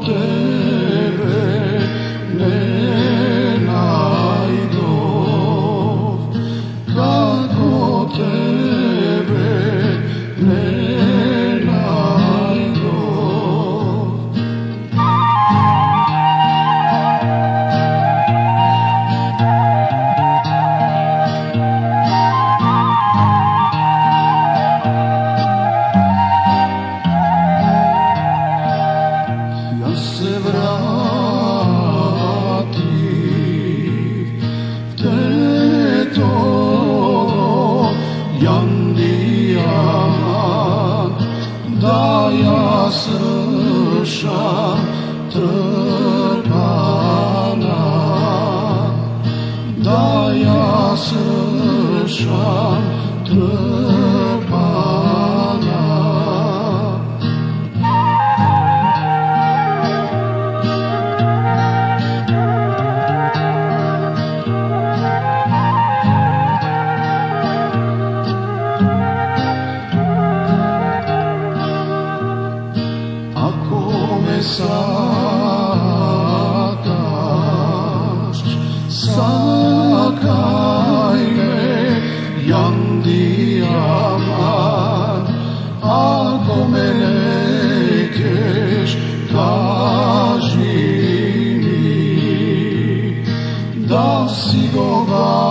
tebe ne najdov, kako tebe ne najdov. Ja se vratim v Tetovo Jandijaman, da ja slušam trpana, da ja slušam trpana. Ako me sakaš, sakaj me Jandijaman. Ako me nećeš, kaži mi da si govar